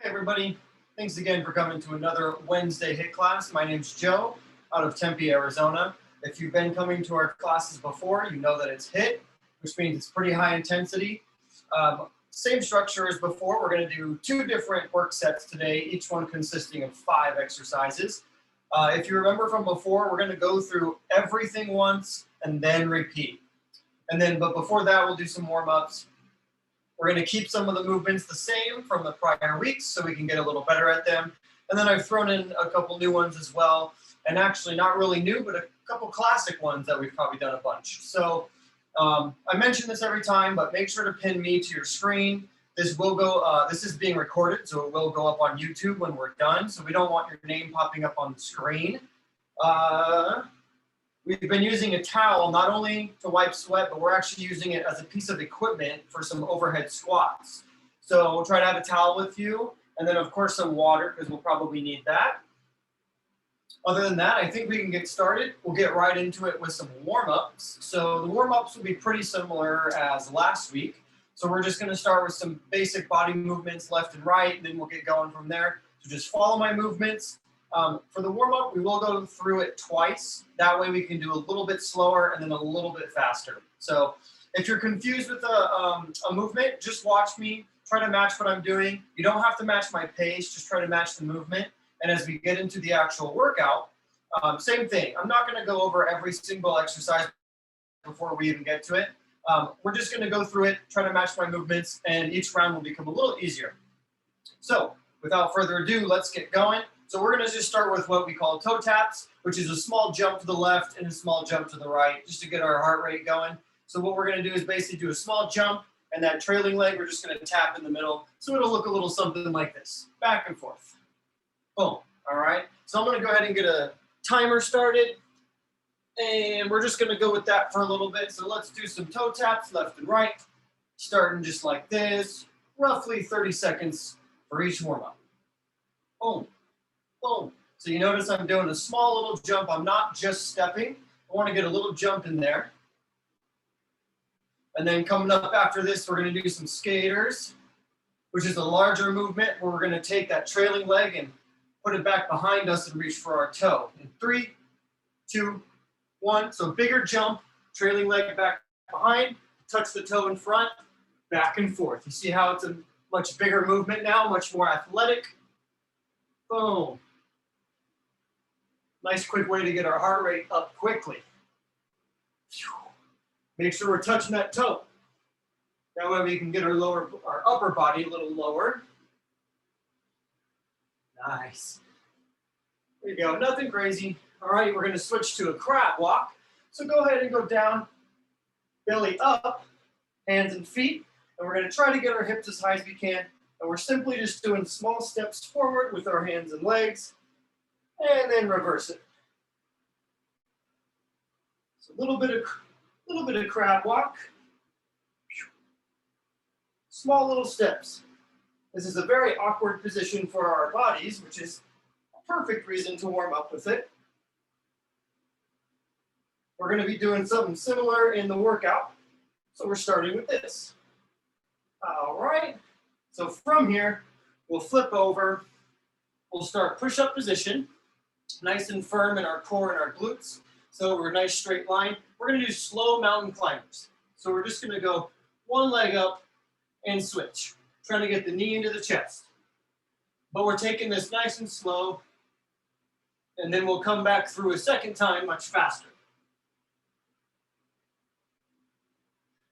Hey everybody, thanks again for coming to another Wednesday HIIT class. My name's Joe out of Tempe, Arizona. If you've been coming to our classes before, you know that it's HIIT, which means it's pretty high intensity. Same structure as before. We're going to do 2 different work sets today, each one consisting of 5 exercises. If you remember from before, we're going to go through everything once and then repeat. But before that, we'll do some warm-ups. We're going to keep some of the movements the same from the prior weeks so we can get a little better at them. And then I've thrown in a couple new ones as well. And actually not really new, but a couple classic ones that we've probably done a bunch. So I mention this every time, but make sure to pin me to your screen. This will go, this is being recorded, so it will go up on YouTube when we're done. So we don't want your name popping up on the screen. We've been using a towel not only to wipe sweat, but we're actually using it as a piece of equipment for some overhead squats. So we'll try to have a towel with you, and then of course some water, because we'll probably need that. Other than that, I think we can get started. We'll get right into it with some warm-ups. So the warm-ups will be pretty similar as last week. So we're just gonna start with some basic body movements left and right, and then we'll get going from there. So just follow my movements. For the warm-up, we will go through it twice. That way we can do a little bit slower and then a little bit faster. So if you're confused with a movement, just watch me, try to match what I'm doing. You don't have to match my pace, just try to match the movement. And as we get into the actual workout, same thing. I'm not gonna go over every single exercise before we even get to it. We're just gonna go through it, try to match my movements, and each round will become a little easier. So without further ado, let's get going. So we're going to just start with what we call toe taps, which is a small jump to the left and a small jump to the right, just to get our heart rate going. So what we're going to do is basically do a small jump, and that trailing leg, we're just going to tap in the middle. So it'll look a little something like this, back and forth. Boom. All right. So I'm going to go ahead and get a timer started, and we're just going to go with that for a little bit. So let's do some toe taps left and right, starting just like this, roughly 30 seconds for each warm-up. Boom. Boom. So you notice I'm doing a small little jump. I'm not just stepping. I want to get a little jump in there. And then coming up after this, we're going to do some skaters, which is a larger movement where we're going to take that trailing leg and put it back behind us and reach for our toe. In 3, 2, 1. So bigger jump, trailing leg back behind, touch the toe in front, back and forth. You see how it's a much bigger movement now, much more athletic. Boom. Nice quick way to get our heart rate up quickly. Make sure we're touching that toe. That way we can get our upper body a little lower. Nice. There you go, nothing crazy. All right, we're gonna switch to a crab walk. So go ahead and go down, belly up, hands and feet. And we're gonna try to get our hips as high as we can. And we're simply just doing small steps forward with our hands and legs. And then reverse it. So a little bit of crab walk. Small little steps. This is a very awkward position for our bodies, which is a perfect reason to warm up with it. We're going to be doing something similar in the workout. So we're starting with this. All right. So from here, we'll flip over. We'll start push-up position. Nice and firm in our core and our glutes. So we're a nice straight line. We're going to do slow mountain climbers. So we're just going to go one leg up and switch, trying to get the knee into the chest. But we're taking this nice and slow, and then we'll come back through a second time much faster.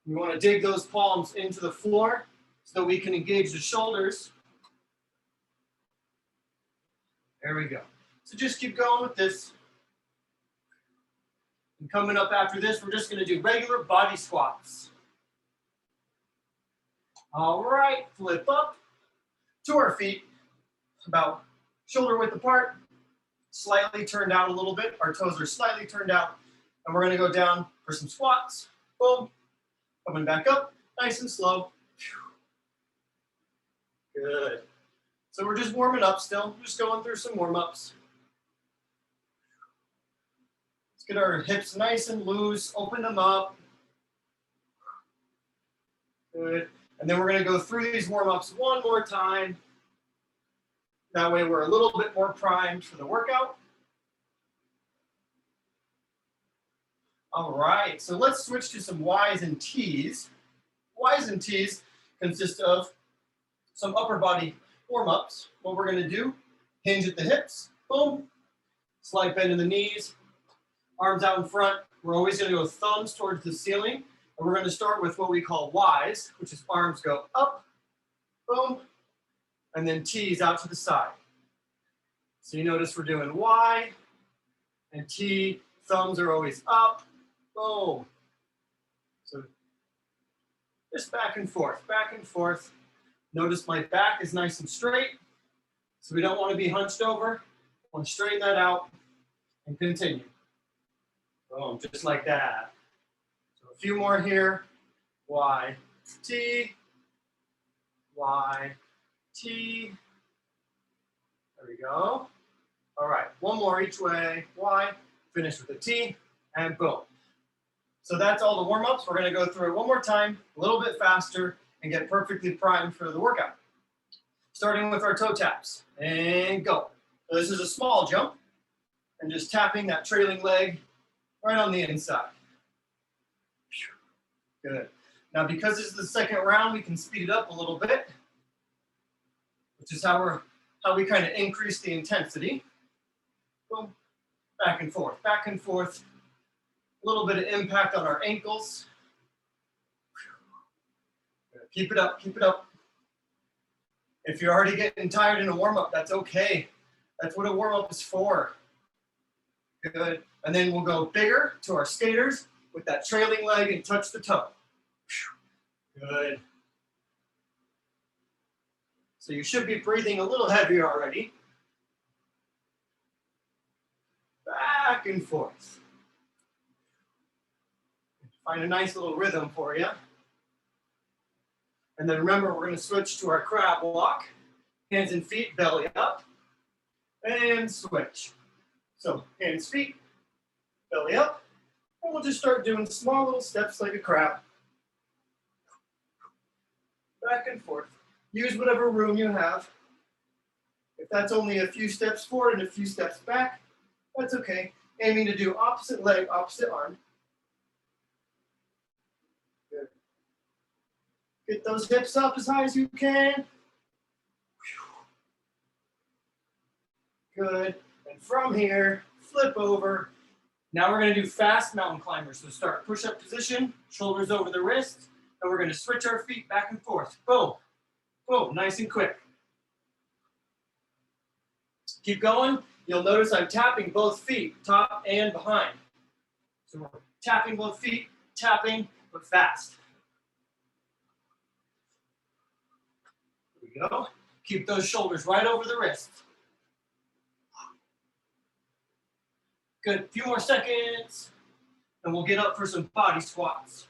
We want to dig those palms into the floor so we can engage the shoulders. There we go. So just keep going with this. And coming up after this, we're just going to do regular body squats. All right, flip up to our feet, about shoulder width apart, slightly turned out a little bit. Our toes are slightly turned out. And we're going to go down for some squats. Boom. Coming back up, nice and slow. Good. So we're just warming up still, just going through some warm-ups. Let's get our hips nice and loose, open them up. Good. And then we're going to go through these warm-ups one more time. That way we're a little bit more primed for the workout. All right, so let's switch to some Ys and Ts. Ys and Ts consist of some upper body warm-ups. What we're gonna do, hinge at the hips, boom, slight bend in the knees, arms out in front. We're always gonna go thumbs towards the ceiling. And we're gonna start with what we call Ys, which is arms go up, boom, and then T's out to the side. So you notice we're doing Y and T, thumbs are always up, boom. So just back and forth, back and forth. Notice my back is nice and straight, so we don't want to be hunched over. I want to straighten that out and continue. Boom, just like that. So a few more here. Y, T, Y, T. There we go. All right, one more each way. Y, finish with a T, and boom. So that's all the warm-ups. We're going to go through it one more time, a little bit faster, and get perfectly primed for the workout. Starting with our toe taps, and go. So this is a small jump, and just tapping that trailing leg right on the inside. Good. Now, because this is the second round, we can speed it up a little bit, which is how we kind of increase the intensity. Boom, back and forth, back and forth. A little bit of impact on our ankles. Keep it up, keep it up. If you're already getting tired in a warm-up, that's okay. That's what a warm-up is for. Good. And then we'll go bigger to our skaters with that trailing leg and touch the toe. Good. So you should be breathing a little heavier already. Back and forth. Find a nice little rhythm for you. And then remember, we're going to switch to our crab walk. Hands and feet, belly up, and switch. So hands, feet, belly up, and we'll just start doing small little steps like a crab. Back and forth. Use whatever room you have. If that's only a few steps forward and a few steps back, that's okay. Aiming to do opposite leg, opposite arm. Good. Get those hips up as high as you can. Good. And from here, flip over. Now we're going to do fast mountain climbers. So start push-up position, shoulders over the wrists, and we're going to switch our feet back and forth. Boom. Boom. Nice and quick. Keep going. You'll notice I'm tapping both feet, top and behind. So we're tapping both feet, tapping, but fast. There we go. Keep those shoulders right over the wrists. Good, few more seconds, and we'll get up for some body squats.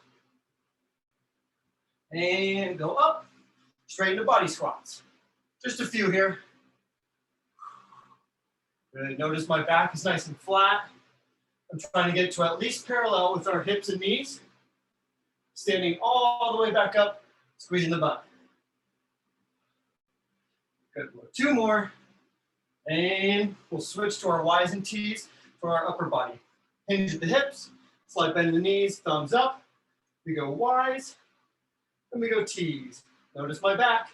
And go up, straight into body squats. Just a few here. Good, notice my back is nice and flat. I'm trying to get to at least parallel with our hips and knees. Standing all the way back up, squeezing the butt. Good, two more. And we'll switch to our Ys and Ts. For our upper body. Hinge at the hips, slight bend in the knees, thumbs up. We go Ys, and we go Ts. Notice my back,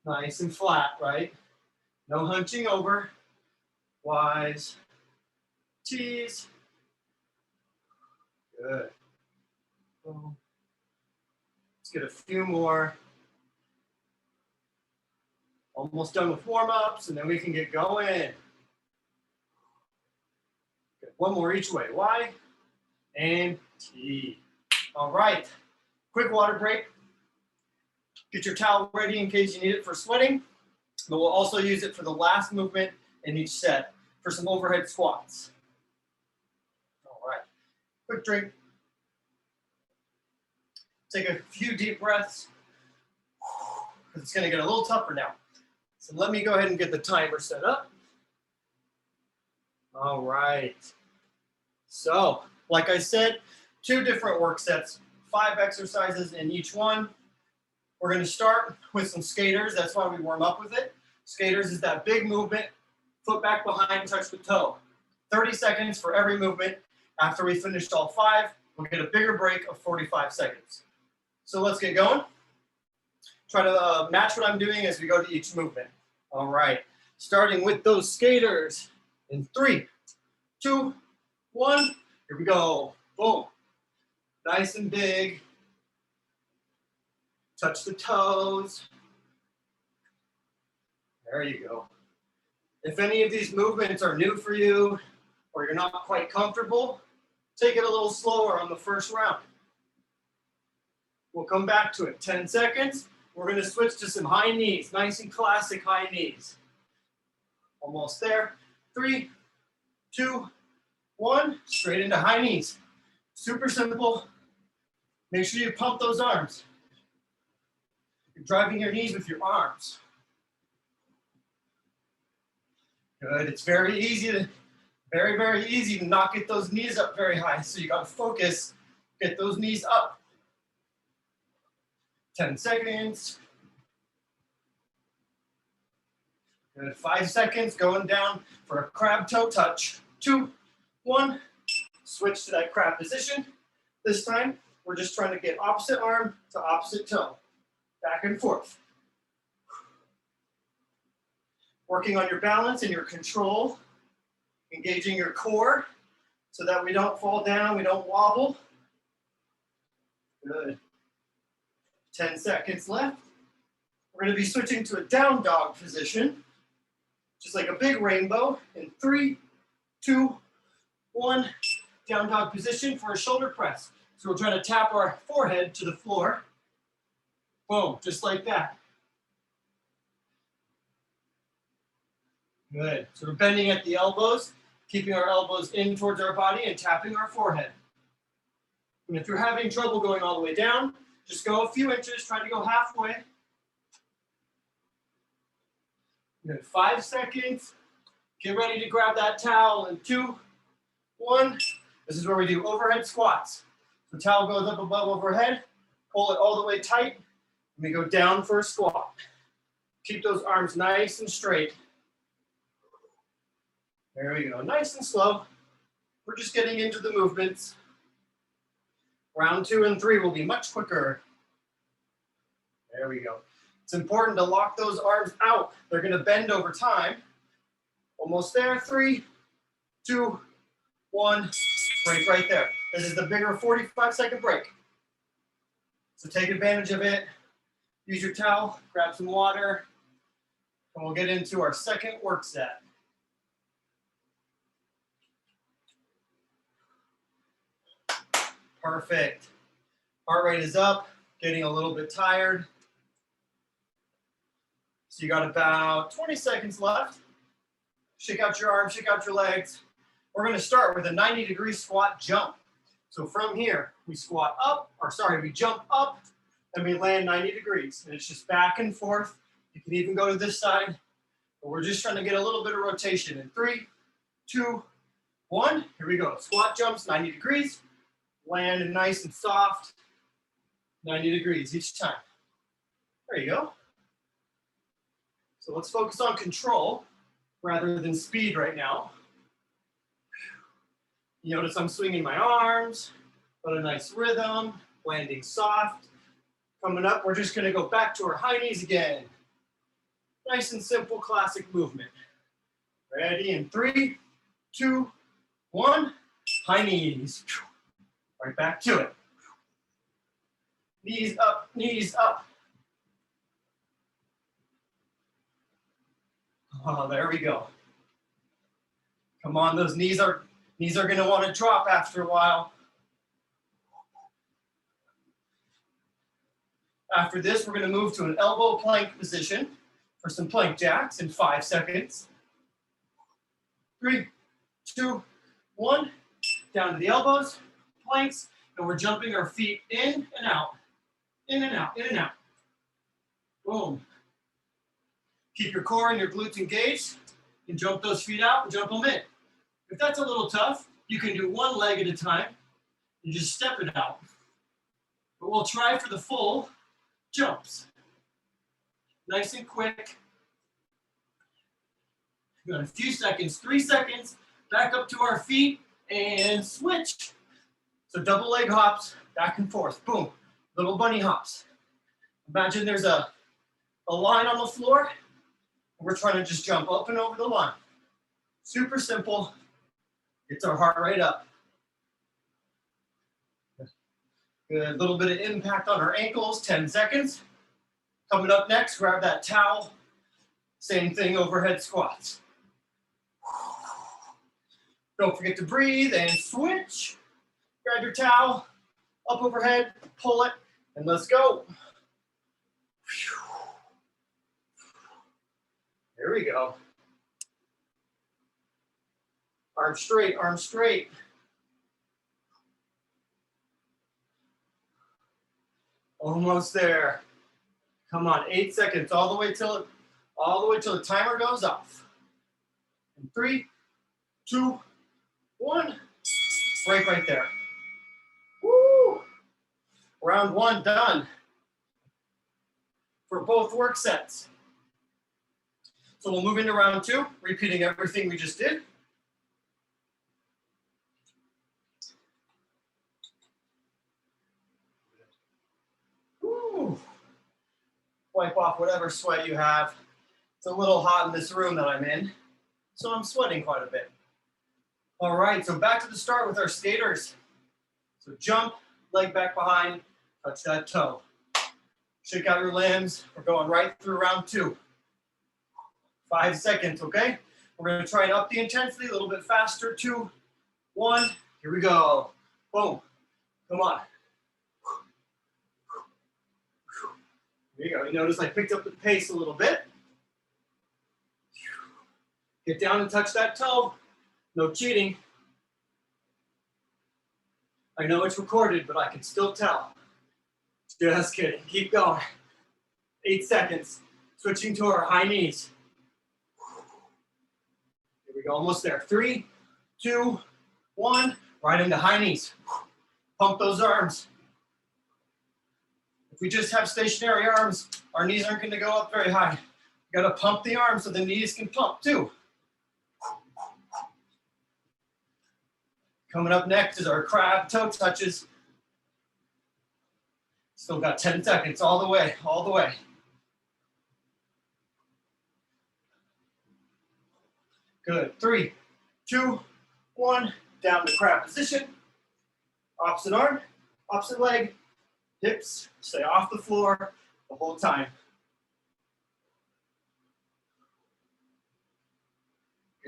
nice and flat, right? No hunching over. Ys, Ts. Good. Let's get a few more. Almost done with warm-ups, and then we can get going. Good. One more each way. Y and T. All right. Quick water break. Get your towel ready in case you need it for sweating. But we'll also use it for the last movement in each set for some overhead squats. All right. Quick drink. Take a few deep breaths because it's going to get a little tougher now. So let me go ahead and get the timer set up. All right. So, like I said, 2 different work sets, 5 exercises in each one. We're going to start with some skaters. That's why we warm up with it. Skaters is that big movement, foot back behind, touch the toe. 30 seconds for every movement. After we finished all 5, we'll get a bigger break of 45 seconds. So let's get going. Try to match what I'm doing as we go to each movement. All right, starting with those skaters in 3, 2, 1. Here we go. Boom. Nice and big. Touch the toes. There you go. If any of these movements are new for you or you're not quite comfortable, take it a little slower on the first round. We'll come back to it. 10 seconds. We're going to switch to some high knees. Nice and classic high knees. Almost there. 3, 2, 1. Straight into high knees. Super simple. Make sure you pump those arms. You're driving your knees with your arms. Good. It's very easy to, very easy to not get those knees up very high. So you got to focus, get those knees up. 10 seconds. Good. 5 seconds, going down for a crab toe touch. 2, 1. Switch to that crab position. This time, we're just trying to get opposite arm to opposite toe. Back and forth. Working on your balance and your control. Engaging your core so that we don't fall down, we don't wobble. Good. 10 seconds left. We're going to be switching to a down dog position, just like a big rainbow. In 3, 2, 1, down dog position for a shoulder press. So we're trying to tap our forehead to the floor. Boom, just like that. Good. So we're bending at the elbows, keeping our elbows in towards our body and tapping our forehead. And if you're having trouble going all the way down, just go a few inches, try to go halfway. Good. 5 seconds. Get ready to grab that towel in 2, 1. This is where we do overhead squats. So towel goes up above overhead, pull it all the way tight, and we go down for a squat. Keep those arms nice and straight. There we go, nice and slow. We're just getting into the movements. Round 2 and 3 will be much quicker. There we go. It's important to lock those arms out. They're gonna bend over time. Almost there, 3, 2, 1. Break right there. This is the bigger 45-second break. So take advantage of it. Use your towel, grab some water, and we'll get into our second work set. Perfect. Heart rate is up, getting a little bit tired. So you got about 20 seconds left. Shake out your arms, shake out your legs. We're going to start with a 90-degree squat jump. So from here, we squat up, we jump up, and we land 90 degrees. And it's just back and forth. You can even go to this side, but we're just trying to get a little bit of rotation. In 3, 2, 1, here we go. Squat jumps, 90 degrees. Land nice and soft, 90 degrees each time. There you go. So let's focus on control rather than speed right now. You notice I'm swinging my arms, got a nice rhythm, landing soft. Coming up, we're just gonna go back to our high knees again. Nice and simple, classic movement. Ready, in 3, 2, 1, high knees. Right back to it. Knees up, knees up. Oh, there we go. Come on, those knees are gonna want to drop after a while. After this, we're gonna move to an elbow plank position for some plank jacks in 5 seconds. 3, 2, 1, down to the elbows. Planks, and we're jumping our feet in and out, in and out, in and out. Boom. Keep your core and your glutes engaged and jump those feet out and jump them in. If that's a little tough, you can do one leg at a time and just step it out. But we'll try for the full jumps. Nice and quick. We got a few seconds, 3 seconds, back up to our feet and switch. So double leg hops, back and forth, boom, little bunny hops. Imagine there's a line on the floor. We're trying to just jump up and over the line. Super simple, gets our heart rate up. Good, little bit of impact on our ankles, 10 seconds. Coming up next, grab that towel. Same thing, overhead squats. Don't forget to breathe and switch. Grab your towel, up overhead, pull it, and let's go. There we go. Arm straight, arm straight. Almost there. Come on, 8 seconds, all the way till the timer goes off. In 3, 2, 1. Break right there. Woo! Round 1 done for both work sets. So we'll move into round 2, repeating everything we just did. Woo! Wipe off whatever sweat you have. It's a little hot in this room that I'm in, so I'm sweating quite a bit. All right, so back to the start with our skaters. So jump, leg back behind, touch that toe. Shake out your limbs. We're going right through round 2. 5 seconds, okay? We're gonna try and up the intensity a little bit faster. 2, 1, here we go. Boom, come on. There you go, you notice I picked up the pace a little bit. Get down and touch that toe. No cheating. I know it's recorded, but I can still tell. Just kidding, keep going. 8 seconds, switching to our high knees. Here we go, almost there. 3, 2, 1, right into high knees. Pump those arms. If we just have stationary arms, our knees aren't gonna go up very high. You gotta pump the arms so the knees can pump too. Coming up next is our crab toe touches. Still got 10 seconds, all the way, all the way. Good, 3, 2, 1, down to crab position. Opposite arm, opposite leg, hips stay off the floor the whole time.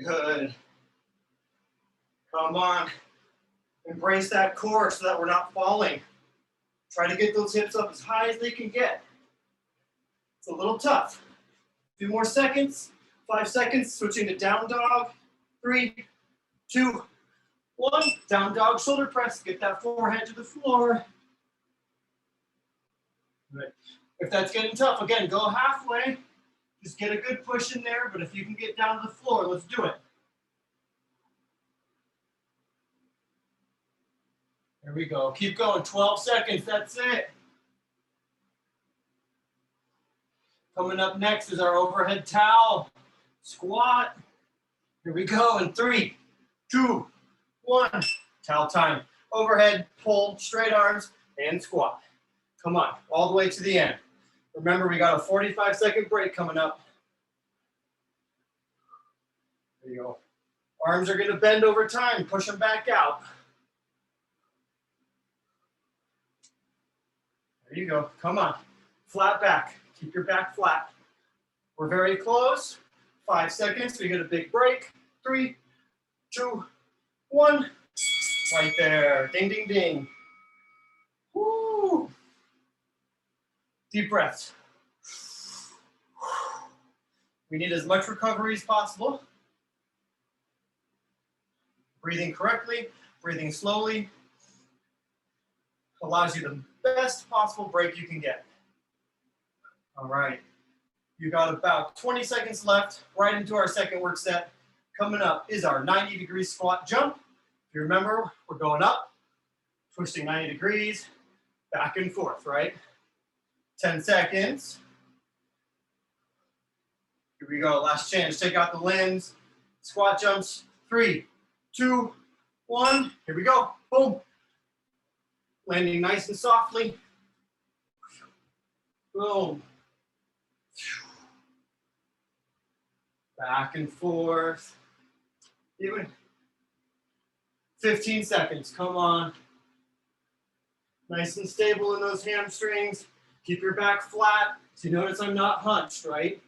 Good. Come on. Embrace that core so that we're not falling. Try to get those hips up as high as they can get. It's a little tough. A few more seconds. 5 seconds, switching to down dog. 3, 2, 1. Down dog, shoulder press. Get that forehead to the floor. Right. If that's getting tough, again, go halfway. Just get a good push in there, but if you can get down to the floor, let's do it. There we go. Keep going. 12 seconds. That's it. Coming up next is our overhead towel squat. Here we go. In 3, 2, 1. Towel time. Overhead, pull, straight arms, and squat. Come on. All the way to the end. Remember, we got a 45-second break coming up. There you go. Arms are going to bend over time. Push them back out. There you go. Come on. Flat back. Keep your back flat. We're very close. 5 seconds. We get a big break. 3, 2, 1. Right there. Ding, ding, ding. Woo. Deep breaths. We need as much recovery as possible. Breathing correctly, breathing slowly allows you the best possible break you can get. All right. You got about 20 seconds left, right into our second work set. Coming up is our 90-degree squat jump. If you remember, we're going up, twisting 90 degrees, back and forth, right? 10 seconds. Here we go, last chance. Take out the limbs, Squat jumps. 3, 2, 1. Here we go. Boom. Landing nice and softly. Boom. Back and forth. Even 15 seconds. Come on. Nice and stable in those hamstrings. Keep your back flat. So you notice I'm not hunched, right?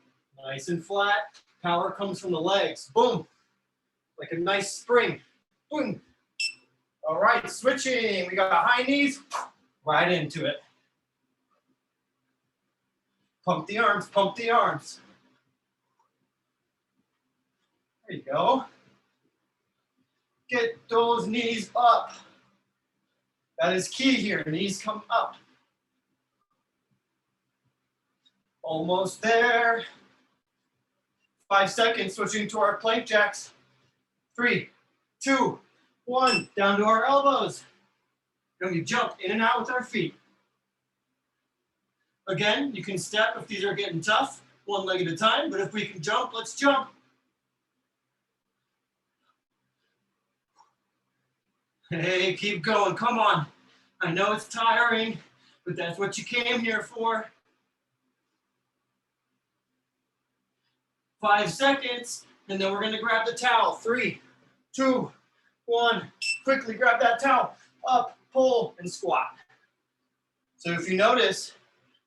Nice and flat. Power comes from the legs. Boom. Like a nice spring. Boom. All right, switching. We got high knees. Right into it. Pump the arms, pump the arms. There you go. Get those knees up. That is key here. Knees come up. Almost there. 5 seconds, switching to our plank jacks. 3, 2, 1. Down to our elbows. Then we jump in and out with our feet. Again, you can step if these are getting tough, one leg at a time, but if we can jump, let's jump. Hey, keep going, come on. I know it's tiring, but that's what you came here for. 5 seconds, and then we're gonna grab the towel. 3, 2, 1. Quickly grab that towel. Up, pull, and squat. So if you notice,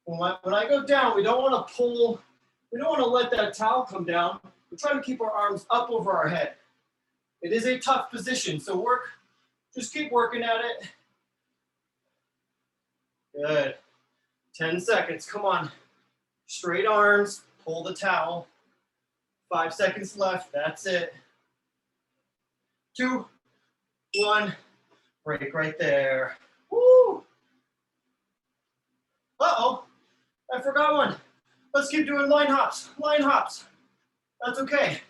when I go down, we don't want to pull, we don't want to let that towel come down. We're trying to keep our arms up over our head. It is a tough position, so just keep working at it. Good. 10 seconds, come on. Straight arms, pull the towel. 5 seconds left, that's it. 2, 1, break right there. Woo! Uh-oh. I forgot one. Let's keep doing line hops. Line hops. That's okay.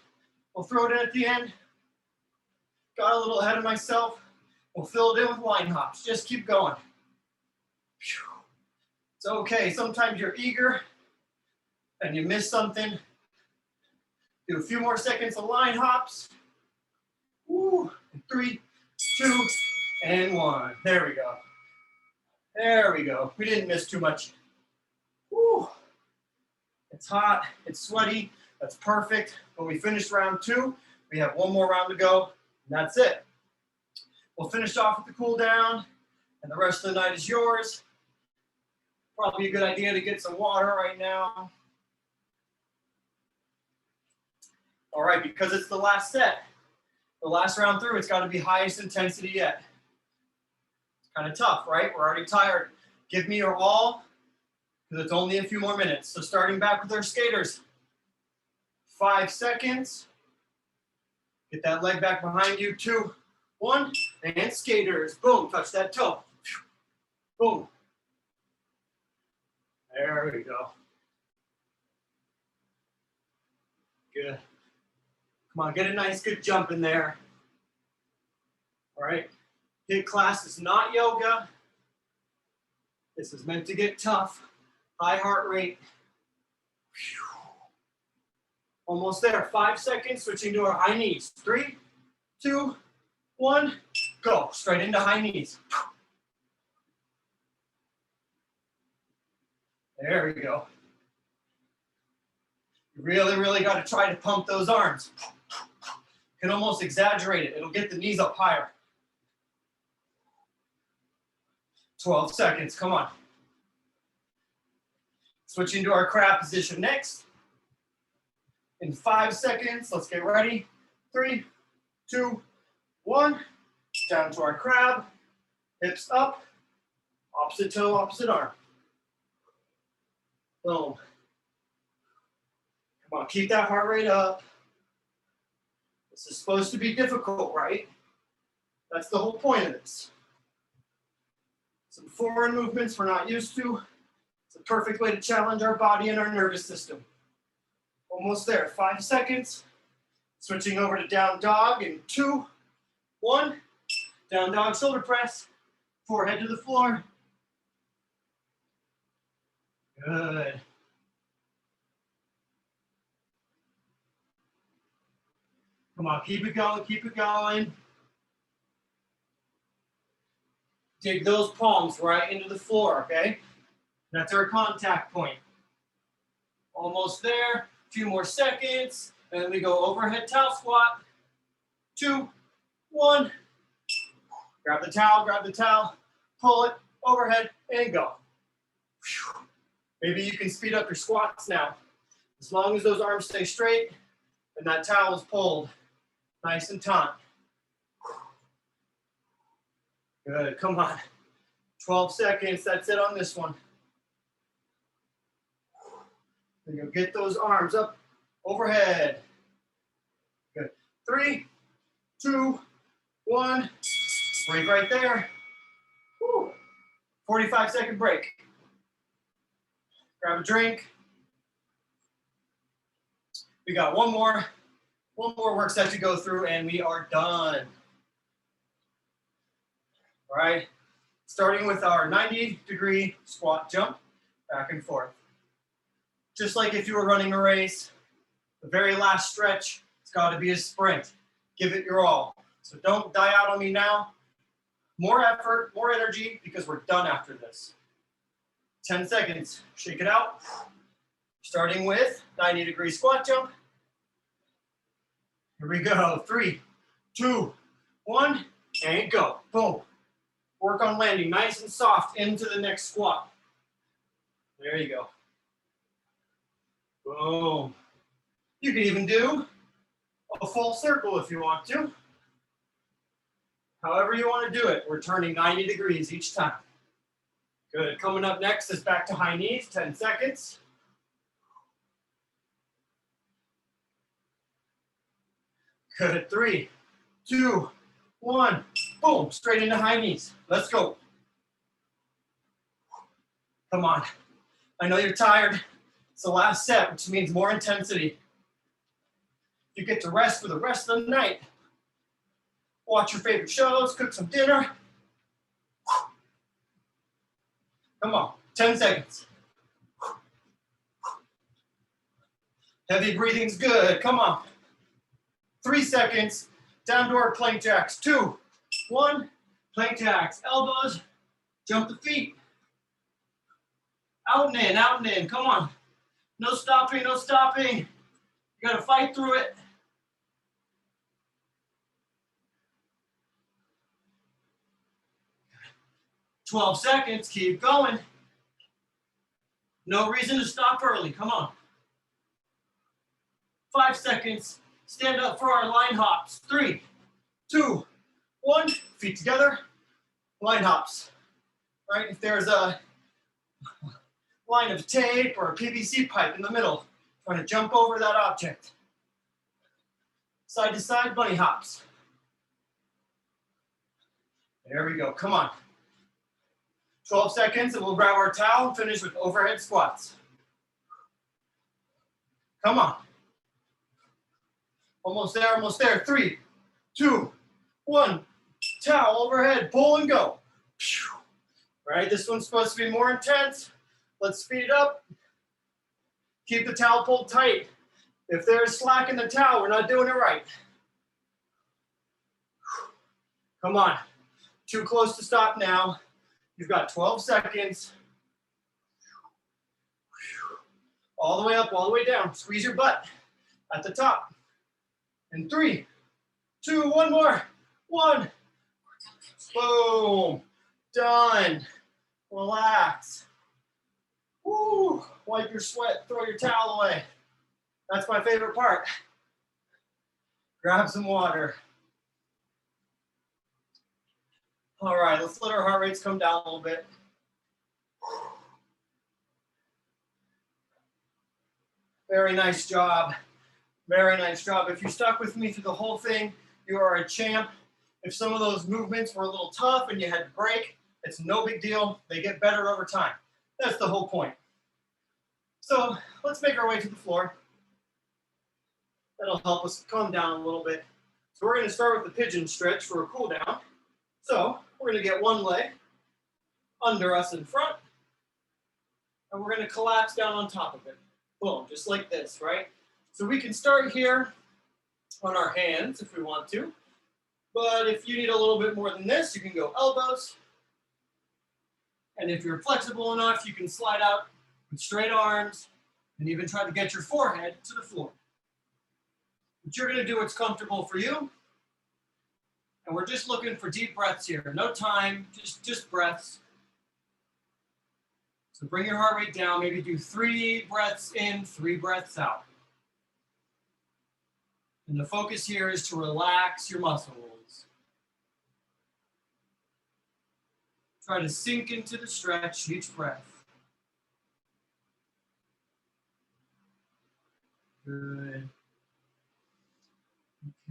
We'll throw it in at the end. Got a little ahead of myself. We'll fill it in with line hops. Just keep going. It's okay. Sometimes you're eager and you miss something. Do a few more seconds of line hops. Woo. 3, 2, and 1. There we go. There we go. We didn't miss too much. Woo. It's hot, it's sweaty, that's perfect. When we finished round 2, we have one more round to go, and that's it. We'll finish off with the cool down, and the rest of the night is yours. Probably a good idea to get some water right now. All right, because it's the last set, the last round through, it's got to be highest intensity yet. It's kind of tough, right? We're already tired. Give me your all, because it's only a few more minutes. So starting back with our skaters. 5 seconds. Get that leg back behind you. 2, 1, and skaters. Boom, touch that toe. Boom. There we go. Good. Come on, get a nice good jump in there. All right. HIIT class is not yoga. This is meant to get tough. High heart rate. Almost there. 5 seconds, switching to our high knees. 3, 2, 1, go. Straight into high knees. There we go. You really, really got to try to pump those arms. You can almost exaggerate it. It'll get the knees up higher. 12 seconds, come on. Switching to our crab position next. In 5 seconds, let's get ready. 3, 2, 1. Down to our crab. Hips up. Opposite toe, opposite arm. Boom. Come on, keep that heart rate up. This is supposed to be difficult, right? That's the whole point of this. Some foreign movements we're not used to. It's a perfect way to challenge our body and our nervous system. Almost there, 5 seconds. Switching over to down dog in 2, 1. Down dog shoulder press. Forehead to the floor. Good. Come on, keep it going, keep it going. Dig those palms right into the floor, okay? That's our contact point. Almost there, a few more seconds, and then we go overhead towel squat. 2, 1. Grab the towel, pull it, overhead, and go. Maybe you can speed up your squats now. As long as those arms stay straight and that towel is pulled nice and taut. Good, come on. 12 seconds, that's it on this one. Then you'll get those arms up, overhead. Good. 3, 2, 1. Break right there. Woo. 45-second break. Grab a drink. We got one more work set to go through and we are done. All right, starting with our 90-degree squat jump, back and forth. Just like if you were running a race, the very last stretch, it's got to be a sprint. Give it your all. So don't die out on me now. More effort, more energy, because we're done after this. 10 seconds, shake it out. Starting with 90-degree squat jump. Here we go, 3, 2, 1, and go, boom. Work on landing nice and soft into the next squat. There you go. Boom. You can even do a full circle if you want to. However you want to do it, we're turning 90 degrees each time. Good, coming up next is back to high knees, 10 seconds. Good, 3, 2, 1, boom, straight into high knees. Let's go. Come on. I know you're tired. It's the last set, which means more intensity. You get to rest for the rest of the night. Watch your favorite shows, cook some dinner. Come on, 10 seconds. Heavy breathing's good, come on. 3 seconds, down to our plank jacks. 2, 1, plank jacks, elbows, jump the feet. Out and in, come on. No stopping, no stopping. You gotta fight through it. "12 seconds, keep going. No reason to stop early, come on. 5 seconds, stand up for our line hops. 3, 2, 1, feet together, line hops. Right, if there's a line of tape or a PVC pipe in the middle, trying to jump over that object. Side to side bunny hops. There we go, come on. 12 seconds and we'll grab our towel and finish with overhead squats. Come on. Almost there. 3, 2, 1. Towel overhead, pull and go. Right, this one's supposed to be more intense. Let's speed it up. Keep the towel pulled tight. If there's slack in the towel, we're not doing it right. Come on. Too close to stop now. You've got 12 seconds. All the way up, all the way down. Squeeze your butt at the top. And 3, 2, 1 more. 1. Boom. Done. Relax. Woo. Wipe your sweat. Throw your towel away. That's my favorite part. Grab some water. All right, let's let our heart rates come down a little bit. Very nice job. Very nice job. If you stuck with me through the whole thing, you are a champ. If some of those movements were a little tough and you had to break, it's no big deal. They get better over time. That's the whole point. So let's make our way to the floor. That'll help us calm down a little bit. So we're going to start with the pigeon stretch for a cool down. So we're going to get one leg under us in front, and we're going to collapse down on top of it. Boom, just like this, right? So we can start here on our hands if we want to. But if you need a little bit more than this, you can go elbows. And if you're flexible enough, you can slide out with straight arms and even try to get your forehead to the floor. But you're going to do what's comfortable for you. And we're just looking for deep breaths here. No time, just breaths. So bring your heart rate down. Maybe do 3 breaths in, 3 breaths out. And the focus here is to relax your muscles. Try to sink into the stretch each breath. Good.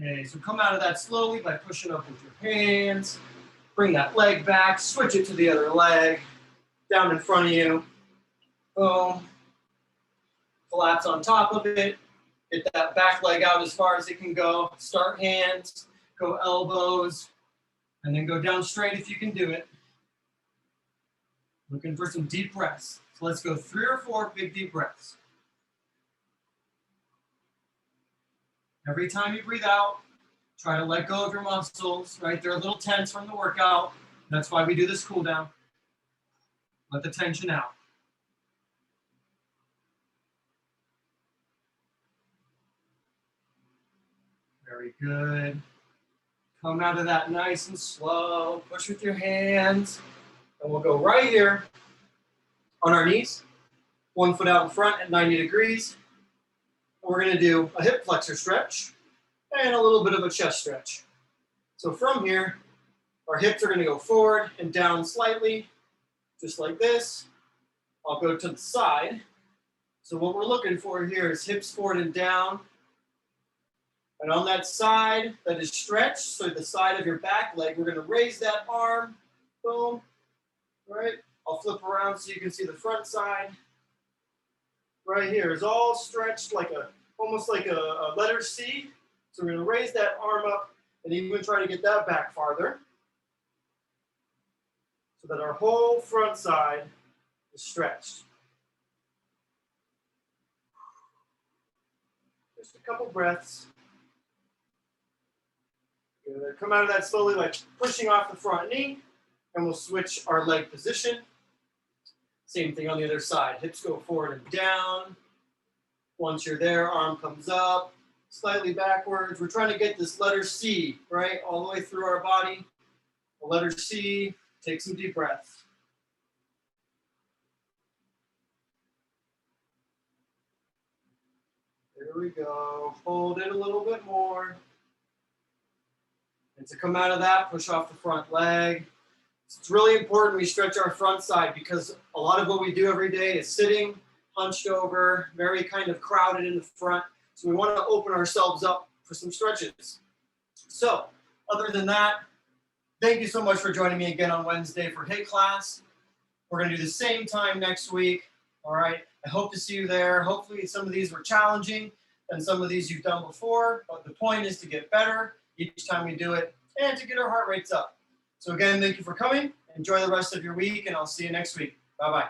Okay, so come out of that slowly by pushing up with your hands. Bring that leg back, switch it to the other leg. Down in front of you. Boom. Collapse on top of it. Get that back leg out as far as it can go. Start hands, go elbows, and then go down straight if you can do it. Looking for some deep breaths. So let's go 3 or 4 big deep breaths. Every time you breathe out, try to let go of your muscles, right? They're a little tense from the workout. That's why we do this cool down. Let the tension out. Very good. Come out of that nice and slow. Push with your hands. And we'll go right here on our knees. 1 foot out in front at 90 degrees. And we're going to do a hip flexor stretch and a little bit of a chest stretch. So from here, our hips are going to go forward and down slightly, just like this. I'll go to the side. So what we're looking for here is hips forward and down. And on that side that is stretched, so the side of your back leg, we're going to raise that arm. Boom. Right? I'll flip around so you can see the front side. Right here is all stretched like almost like a letter C. So we're going to raise that arm up and even try to get that back farther so that our whole front side is stretched. Just a couple breaths. Good. Come out of that slowly by pushing off the front knee, and we'll switch our leg position. Same thing on the other side. Hips go forward and down. Once you're there, arm comes up, slightly backwards. We're trying to get this letter C, right, all the way through our body. The letter C. Take some deep breaths. There we go. Hold it a little bit more. And to come out of that, push off the front leg. It's really important we stretch our front side because a lot of what we do every day is sitting, hunched over, very kind of crowded in the front. So we want to open ourselves up for some stretches. So other than that, thank you so much for joining me again on Wednesday for HIIT class. We're going to do the same time next week. All right. I hope to see you there. Hopefully some of these were challenging and some of these you've done before, but the point is to get better each time we do it and to get our heart rates up. So again, thank you for coming. Enjoy the rest of your week, and I'll see you next week. Bye-bye.